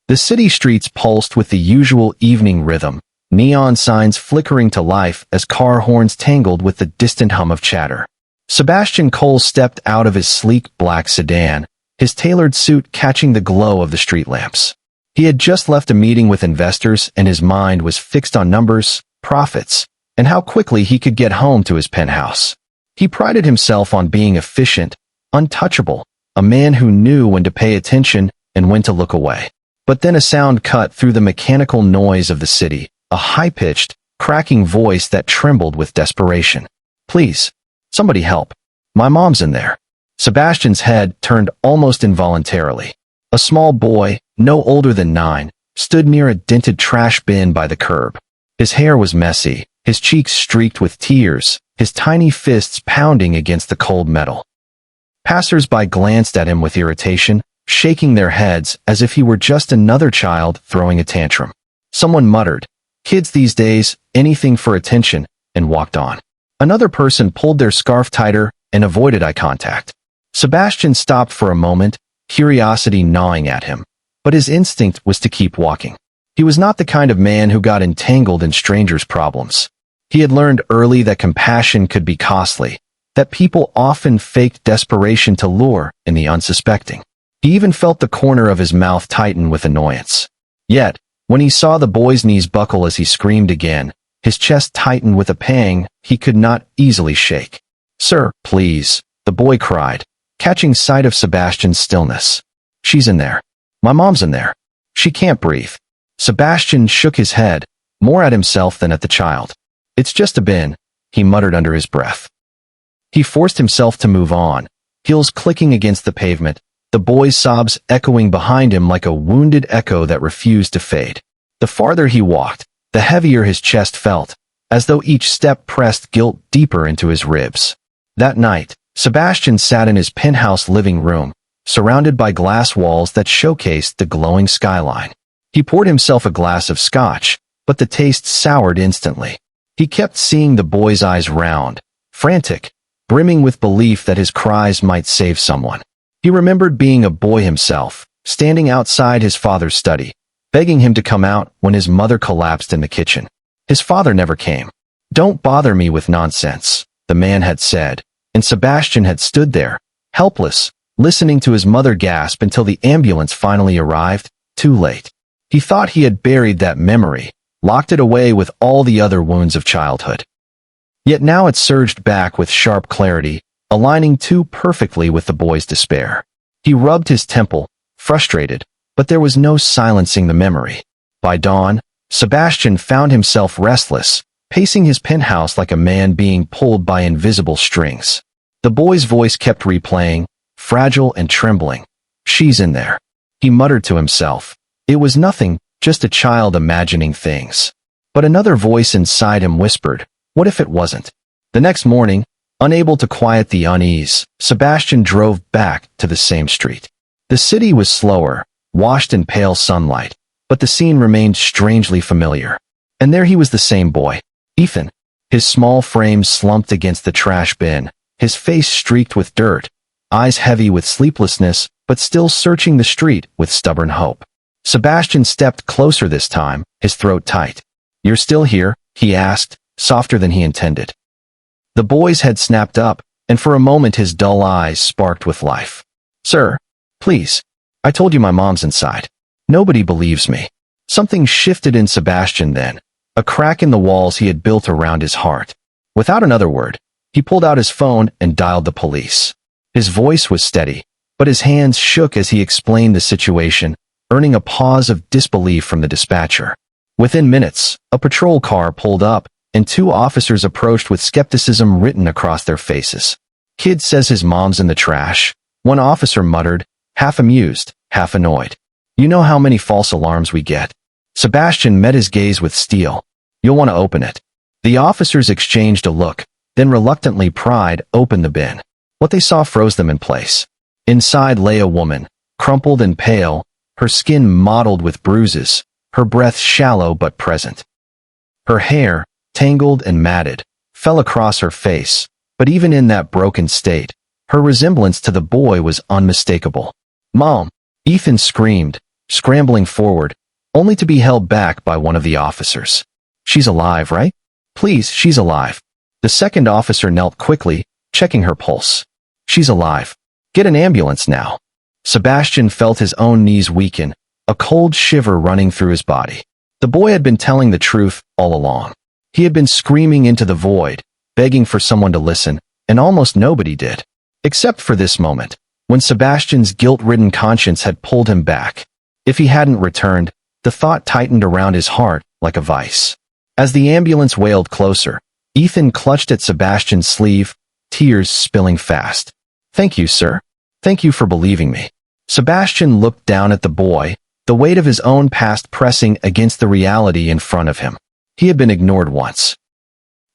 The city streets pulsed with the usual evening rhythm, neon signs flickering to life as car horns tangled with the distant hum of chatter. Sebastian Cole stepped out of his sleek black sedan, his tailored suit catching the glow of the street lamps. He had just left a meeting with investors and his mind was fixed on numbers, profits, and how quickly he could get home to his penthouse. He prided himself on being efficient, untouchable, a man who knew when to pay attention and when to look away. But then a sound cut through the mechanical noise of the city, a high-pitched, cracking voice that trembled with desperation. "Please, somebody help. My mom's in there." Sebastian's head turned almost involuntarily. A small boy, no older than 9, stood near a dented trash bin by the curb. His hair was messy, his cheeks streaked with tears, his tiny fists pounding against the cold metal. Passers-by glanced at him with irritation, shaking their heads as if he were just another child throwing a tantrum. Someone muttered, "Kids these days, anything for attention," and walked on. Another person pulled their scarf tighter and avoided eye contact. Sebastian stopped for a moment, curiosity gnawing at him, but his instinct was to keep walking. He was not the kind of man who got entangled in strangers' problems. He had learned early that compassion could be costly, that people often faked desperation to lure in the unsuspecting. He even felt the corner of his mouth tighten with annoyance. Yet, when he saw the boy's knees buckle as he screamed again, his chest tightened with a pang he could not easily shake. "Sir, please," the boy cried, catching sight of Sebastian's stillness. "She's in there. My mom's in there. She can't breathe." Sebastian shook his head, more at himself than at the child. "It's just a bin," he muttered under his breath. He forced himself to move on, heels clicking against the pavement, the boy's sobs echoing behind him like a wounded echo that refused to fade. The farther he walked, the heavier his chest felt, as though each step pressed guilt deeper into his ribs. That night, Sebastian sat in his penthouse living room, surrounded by glass walls that showcased the glowing skyline. He poured himself a glass of scotch, but the taste soured instantly. He kept seeing the boy's eyes round, frantic, brimming with belief that his cries might save someone. He remembered being a boy himself, standing outside his father's study, begging him to come out when his mother collapsed in the kitchen. His father never came. "Don't bother me with nonsense," the man had said, and Sebastian had stood there, helpless, listening to his mother gasp until the ambulance finally arrived, too late. He thought he had buried that memory, locked it away with all the other wounds of childhood. Yet now it surged back with sharp clarity, aligning too perfectly with the boy's despair. He rubbed his temple, frustrated, but there was no silencing the memory. By dawn, Sebastian found himself restless, pacing his penthouse like a man being pulled by invisible strings. The boy's voice kept replaying, fragile and trembling. "She's in there," he muttered to himself. It was nothing, just a child imagining things. But another voice inside him whispered, what if it wasn't? The next morning, unable to quiet the unease, Sebastian drove back to the same street. The city was slower, washed in pale sunlight, but the scene remained strangely familiar. And there he was, the same boy, Ethan. His small frame slumped against the trash bin, his face streaked with dirt, eyes heavy with sleeplessness, but still searching the street with stubborn hope. Sebastian stepped closer this time, his throat tight. "You're still here?" he asked, softer than he intended. The boy's head snapped up, and for a moment his dull eyes sparked with life. "Sir, please. I told you my mom's inside. Nobody believes me." Something shifted in Sebastian then, a crack in the walls he had built around his heart. Without another word, he pulled out his phone and dialed the police. His voice was steady, but his hands shook as he explained the situation, earning a pause of disbelief from the dispatcher. Within minutes, a patrol car pulled up, and 2 officers approached with skepticism written across their faces. "Kid says his mom's in the trash," one officer muttered, half amused, half annoyed. "You know how many false alarms we get." Sebastian met his gaze with steel. "You'll want to open it." The officers exchanged a look, then reluctantly pried open the bin. What they saw froze them in place. Inside lay a woman, crumpled and pale, her skin mottled with bruises, her breath shallow but present. Her hair, tangled and matted, fell across her face, but even in that broken state, her resemblance to the boy was unmistakable. "Mom!" Ethan screamed, scrambling forward, only to be held back by one of the officers. "She's alive, right? Please, she's alive." The second officer knelt quickly, checking her pulse. "She's alive. Get an ambulance now." Sebastian felt his own knees weaken, a cold shiver running through his body. The boy had been telling the truth all along. He had been screaming into the void, begging for someone to listen, and almost nobody did. Except for this moment, when Sebastian's guilt-ridden conscience had pulled him back. If he hadn't returned, the thought tightened around his heart like a vice. As the ambulance wailed closer, Ethan clutched at Sebastian's sleeve, tears spilling fast. "Thank you, sir. Thank you for believing me." Sebastian looked down at the boy, the weight of his own past pressing against the reality in front of him. He had been ignored once.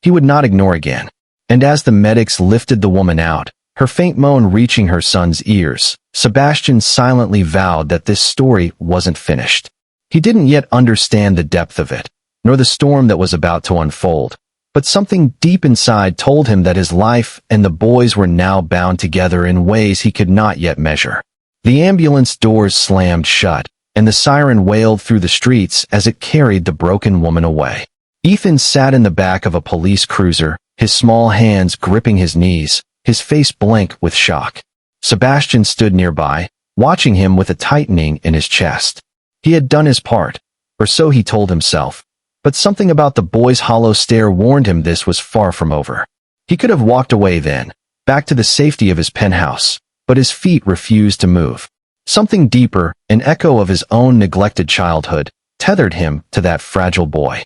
He would not ignore again. And as the medics lifted the woman out, her faint moan reaching her son's ears, Sebastian silently vowed that this story wasn't finished. He didn't yet understand the depth of it, nor the storm that was about to unfold, but something deep inside told him that his life and the boys were now bound together in ways he could not yet measure. The ambulance doors slammed shut, and the siren wailed through the streets as it carried the broken woman away. Ethan sat in the back of a police cruiser, his small hands gripping his knees, his face blank with shock. Sebastian stood nearby, watching him with a tightening in his chest. He had done his part, or so he told himself, but something about the boy's hollow stare warned him this was far from over. He could have walked away then, back to the safety of his penthouse, but his feet refused to move. Something deeper, an echo of his own neglected childhood, tethered him to that fragile boy.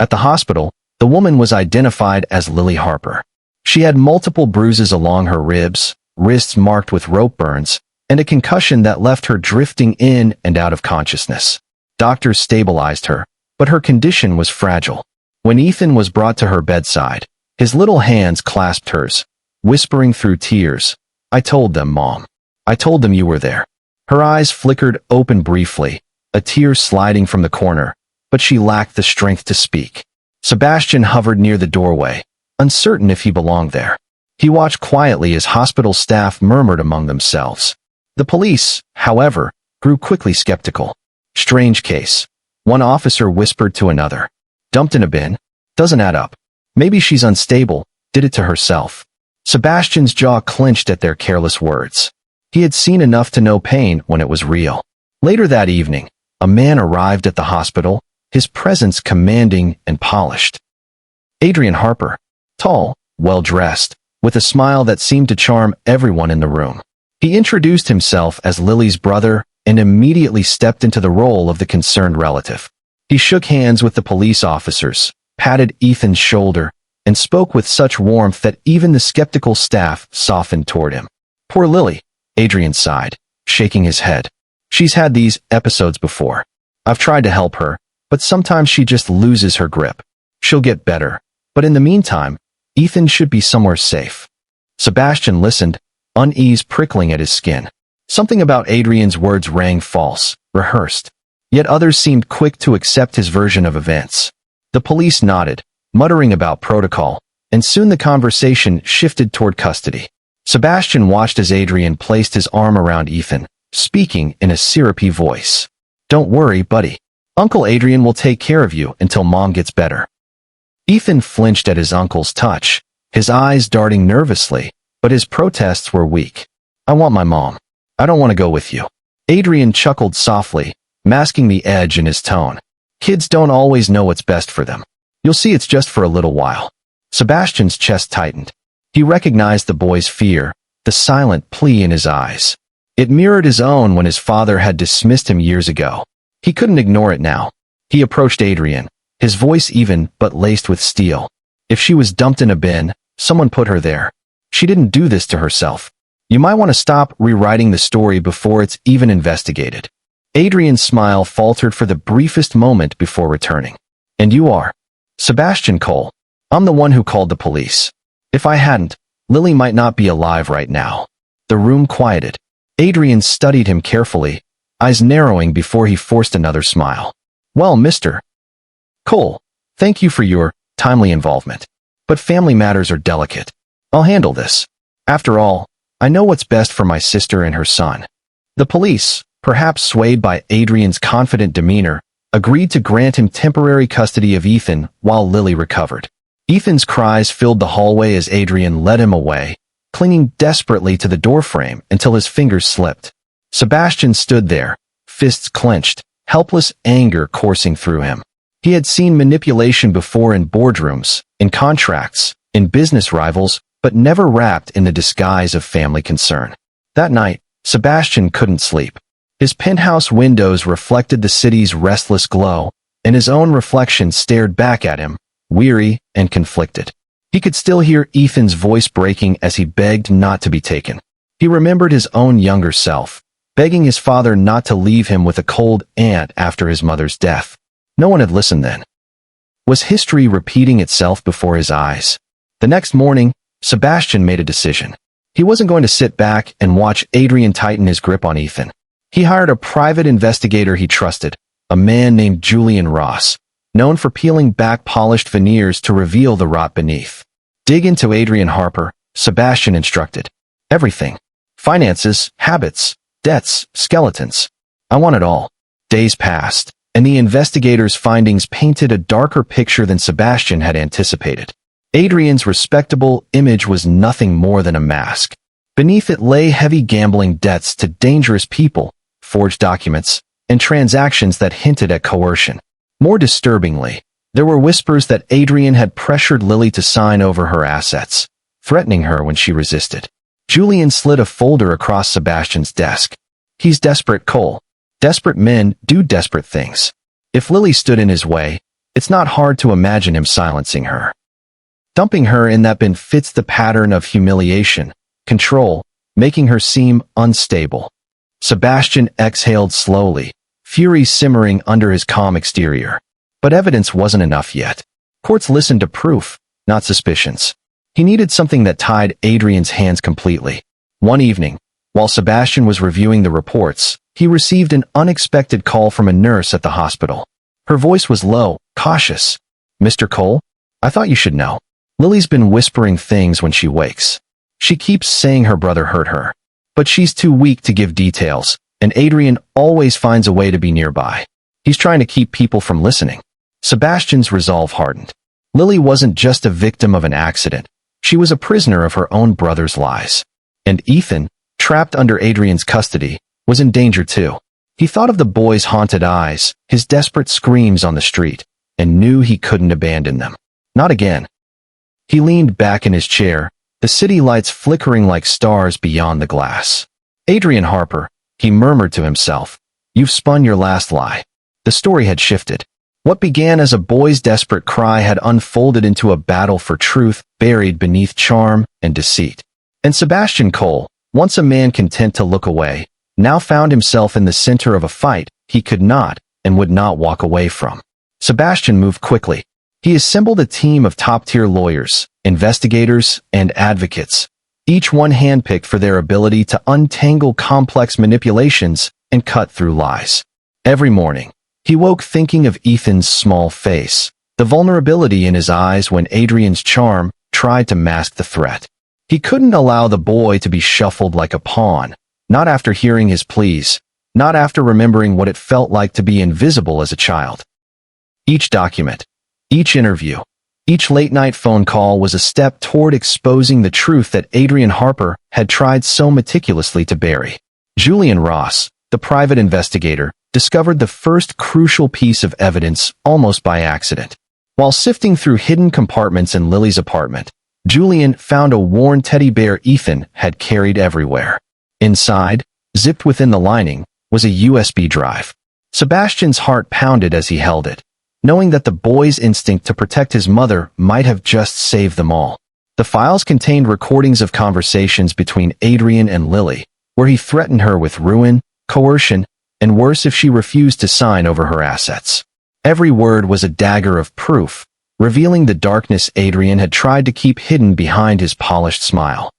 At the hospital, the woman was identified as Lily Harper. She had multiple bruises along her ribs, wrists marked with rope burns, and a concussion that left her drifting in and out of consciousness. Doctors stabilized her, but her condition was fragile. When Ethan was brought to her bedside, his little hands clasped hers, whispering through tears, "I told them, Mom. I told them you were there." Her eyes flickered open briefly, a tear sliding from the corner, but she lacked the strength to speak. Sebastian hovered near the doorway, uncertain if he belonged there. He watched quietly as hospital staff murmured among themselves. The police, however, grew quickly skeptical. "Strange case," one officer whispered to another. "Dumped in a bin? Doesn't add up. Maybe she's unstable, did it to herself." Sebastian's jaw clenched at their careless words. He had seen enough to know pain when it was real. Later that evening, a man arrived at the hospital, his presence commanding and polished. Adrian Harper, tall, well-dressed, with a smile that seemed to charm everyone in the room. He introduced himself as Lily's brother and immediately stepped into the role of the concerned relative. He shook hands with the police officers, patted Ethan's shoulder, and spoke with such warmth that even the skeptical staff softened toward him. "Poor Lily," Adrian sighed, shaking his head. "She's had these episodes before. I've tried to help her, but sometimes she just loses her grip. She'll get better, but in the meantime, Ethan should be somewhere safe." Sebastian listened, unease prickling at his skin. Something about Adrian's words rang false, rehearsed. Yet others seemed quick to accept his version of events. The police nodded, muttering about protocol, and soon the conversation shifted toward custody. Sebastian watched as Adrian placed his arm around Ethan, speaking in a syrupy voice. "Don't worry, buddy. Uncle Adrian will take care of you until Mom gets better." Ethan flinched at his uncle's touch, his eyes darting nervously, but his protests were weak. "I want my mom. I don't want to go with you." Adrian chuckled softly, masking the edge in his tone. "Kids don't always know what's best for them. You'll see it's just for a little while." Sebastian's chest tightened. He recognized the boy's fear, the silent plea in his eyes. It mirrored his own when his father had dismissed him years ago. He couldn't ignore it now. He approached Adrian, his voice even but laced with steel. "If she was dumped in a bin, someone put her there. She didn't do this to herself. You might want to stop rewriting the story before it's even investigated." Adrian's smile faltered for the briefest moment before returning. "And you are?" "Sebastian Cole. I'm the one who called the police. If I hadn't, Lily might not be alive right now." The room quieted. Adrian studied him carefully, eyes narrowing before he forced another smile. "Well, Mr. Cole, thank you for your timely involvement. But family matters are delicate. I'll handle this. After all, I know what's best for my sister and her son." The police, perhaps swayed by Adrian's confident demeanor, agreed to grant him temporary custody of Ethan while Lily recovered. Ethan's cries filled the hallway as Adrian led him away, clinging desperately to the doorframe until his fingers slipped. Sebastian stood there, fists clenched, helpless anger coursing through him. He had seen manipulation before in boardrooms, in contracts, in business rivals, but never wrapped in the disguise of family concern. That night, Sebastian couldn't sleep. His penthouse windows reflected the city's restless glow, and his own reflection stared back at him, weary and conflicted. He could still hear Ethan's voice breaking as he begged not to be taken. He remembered his own younger self, begging his father not to leave him with a cold aunt after his mother's death. No one had listened then. Was history repeating itself before his eyes? The next morning, Sebastian made a decision. He wasn't going to sit back and watch Adrian tighten his grip on Ethan. He hired a private investigator he trusted, a man named Julian Ross, known for peeling back polished veneers to reveal the rot beneath. Dig into Adrian Harper, Sebastian instructed. Everything. Finances, habits, debts, skeletons. I want it all. Days passed, and the investigator's findings painted a darker picture than Sebastian had anticipated. Adrian's respectable image was nothing more than a mask. Beneath it lay heavy gambling debts to dangerous people, forged documents, and transactions that hinted at coercion. More disturbingly, there were whispers that Adrian had pressured Lily to sign over her assets, threatening her when she resisted. Julian slid a folder across Sebastian's desk. He's desperate, Cole. Desperate men do desperate things. If Lily stood in his way, it's not hard to imagine him silencing her. Dumping her in that bin fits the pattern of humiliation, control, making her seem unstable. Sebastian exhaled slowly, fury simmering under his calm exterior. But evidence wasn't enough yet. Courts listened to proof, not suspicions. He needed something that tied Adrian's hands completely. One evening, while Sebastian was reviewing the reports, he received an unexpected call from a nurse at the hospital. Her voice was low, cautious. "Mr. Cole, I thought you should know. Lily's been whispering things when she wakes. She keeps saying her brother hurt her. But she's too weak to give details, and Adrian always finds a way to be nearby. He's trying to keep people from listening." Sebastian's resolve hardened. Lily wasn't just a victim of an accident. She was a prisoner of her own brother's lies. And Ethan, trapped under Adrian's custody, was in danger too. He thought of the boy's haunted eyes, his desperate screams on the street, and knew he couldn't abandon them. Not again. He leaned back in his chair, the city lights flickering like stars beyond the glass. "Adrian Harper," he murmured to himself, "you've spun your last lie." The story had shifted. What began as a boy's desperate cry had unfolded into a battle for truth buried beneath charm and deceit. And Sebastian Cole, once a man content to look away, now found himself in the center of a fight he could not and would not walk away from. Sebastian moved quickly. He assembled a team of top-tier lawyers, investigators, and advocates, each one handpicked for their ability to untangle complex manipulations and cut through lies. Every morning, he woke thinking of Ethan's small face, the vulnerability in his eyes when Adrian's charm tried to mask the threat. He couldn't allow the boy to be shuffled like a pawn, not after hearing his pleas, not after remembering what it felt like to be invisible as a child. Each document, each interview, each late-night phone call was a step toward exposing the truth that Adrian Harper had tried so meticulously to bury. Julian Ross, the private investigator, discovered the first crucial piece of evidence almost by accident. While sifting through hidden compartments in Lily's apartment, Julian found a worn teddy bear Ethan had carried everywhere. Inside, zipped within the lining, was a USB drive. Sebastian's heart pounded as he held it, knowing that the boy's instinct to protect his mother might have just saved them all. The files contained recordings of conversations between Adrian and Lily, where he threatened her with ruin, coercion, and worse if she refused to sign over her assets. Every word was a dagger of proof, revealing the darkness Adrian had tried to keep hidden behind his polished smile.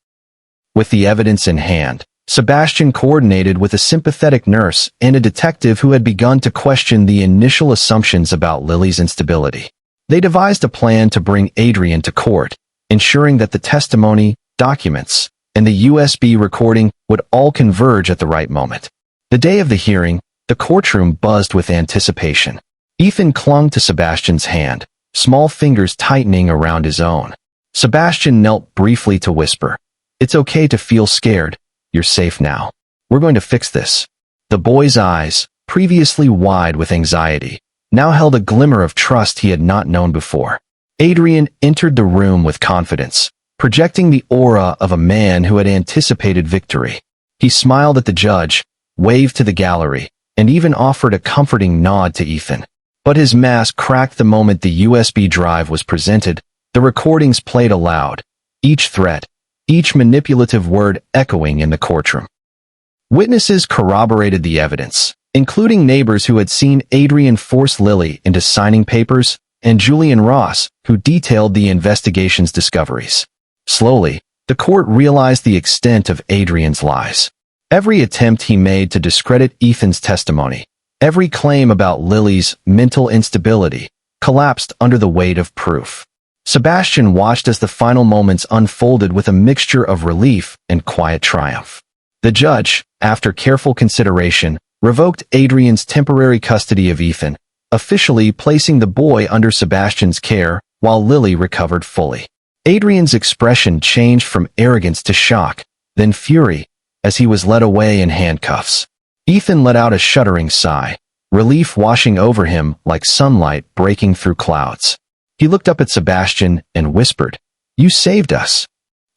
With the evidence in hand, Sebastian coordinated with a sympathetic nurse and a detective who had begun to question the initial assumptions about Lily's instability. They devised a plan to bring Adrian to court, ensuring that the testimony, documents, and the USB recording would all converge at the right moment. The day of the hearing, the courtroom buzzed with anticipation. Ethan clung to Sebastian's hand, small fingers tightening around his own. Sebastian knelt briefly to whisper, "It's okay to feel scared. You're safe now. We're going to fix this." The boy's eyes, previously wide with anxiety, now held a glimmer of trust he had not known before. Adrian entered the room with confidence, projecting the aura of a man who had anticipated victory. He smiled at the judge, waved to the gallery, and even offered a comforting nod to Ethan. But his mask cracked the moment the USB drive was presented. The recordings played aloud, each threat, each manipulative word echoing in the courtroom. Witnesses corroborated the evidence, including neighbors who had seen Adrian force Lily into signing papers, and Julian Ross, who detailed the investigation's discoveries. Slowly, the court realized the extent of Adrian's lies. Every attempt he made to discredit Ethan's testimony, every claim about Lily's mental instability, collapsed under the weight of proof. Sebastian watched as the final moments unfolded with a mixture of relief and quiet triumph. The judge, after careful consideration, revoked Adrian's temporary custody of Ethan, officially placing the boy under Sebastian's care while Lily recovered fully. Adrian's expression changed from arrogance to shock, then fury, as he was led away in handcuffs. Ethan let out a shuddering sigh, relief washing over him like sunlight breaking through clouds. He looked up at Sebastian and whispered, "You saved us."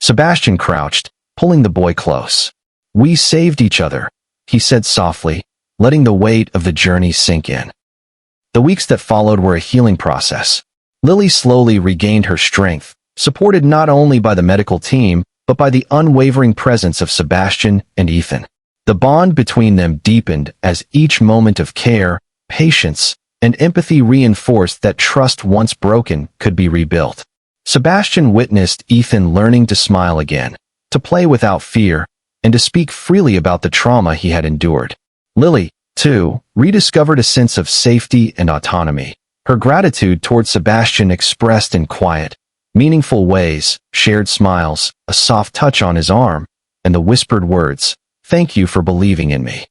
Sebastian crouched, pulling the boy close. "We saved each other," he said softly, letting the weight of the journey sink in. The weeks that followed were a healing process. Lily slowly regained her strength, supported not only by the medical team, but by the unwavering presence of Sebastian and Ethan. The bond between them deepened as each moment of care, patience, and empathy reinforced that trust once broken could be rebuilt. Sebastian witnessed Ethan learning to smile again, to play without fear, and to speak freely about the trauma he had endured. Lily, too, rediscovered a sense of safety and autonomy. Her gratitude toward Sebastian expressed in quiet, meaningful ways, shared smiles, a soft touch on his arm, and the whispered words, "Thank you for believing in me."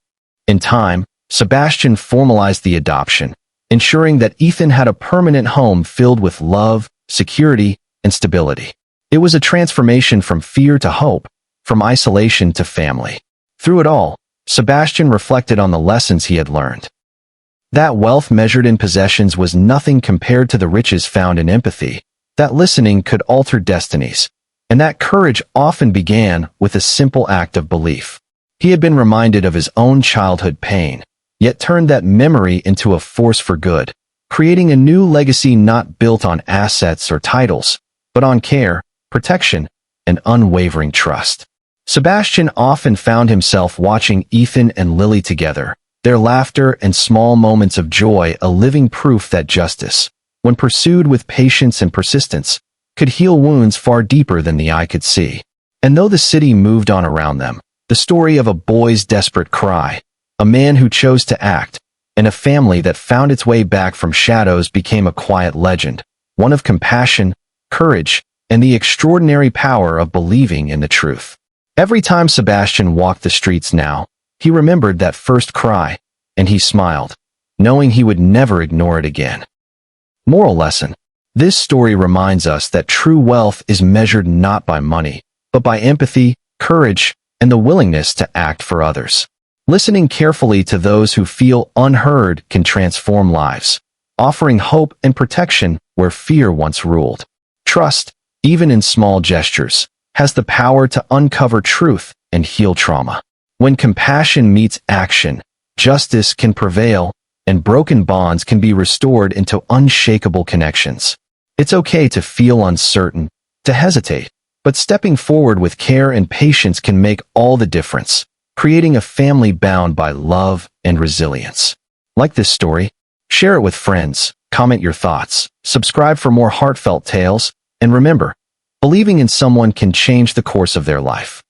In time, Sebastian formalized the adoption, ensuring that Ethan had a permanent home filled with love, security, and stability. It was a transformation from fear to hope, from isolation to family. Through it all, Sebastian reflected on the lessons he had learned. That wealth measured in possessions was nothing compared to the riches found in empathy, that listening could alter destinies, and that courage often began with a simple act of belief. He had been reminded of his own childhood pain, yet turned that memory into a force for good, creating a new legacy not built on assets or titles, but on care, protection, and unwavering trust. Sebastian often found himself watching Ethan and Lily together, their laughter and small moments of joy a living proof that justice, when pursued with patience and persistence, could heal wounds far deeper than the eye could see. And though the city moved on around them, the story of a boy's desperate cry, a man who chose to act, and a family that found its way back from shadows became a quiet legend, one of compassion, courage, and the extraordinary power of believing in the truth. Every time Sebastian walked the streets now, he remembered that first cry, and he smiled, knowing he would never ignore it again. Moral lesson. This story reminds us that true wealth is measured not by money, but by empathy, courage, and the willingness to act for others. Listening carefully to those who feel unheard can transform lives, offering hope and protection where fear once ruled. Trust, even in small gestures, has the power to uncover truth and heal trauma. When compassion meets action, justice can prevail, and broken bonds can be restored into unshakable connections. It's okay to feel uncertain, to hesitate, but stepping forward with care and patience can make all the difference, creating a family bound by love and resilience. Like this story? Share it with friends, comment your thoughts, subscribe for more heartfelt tales, and remember, believing in someone can change the course of their life.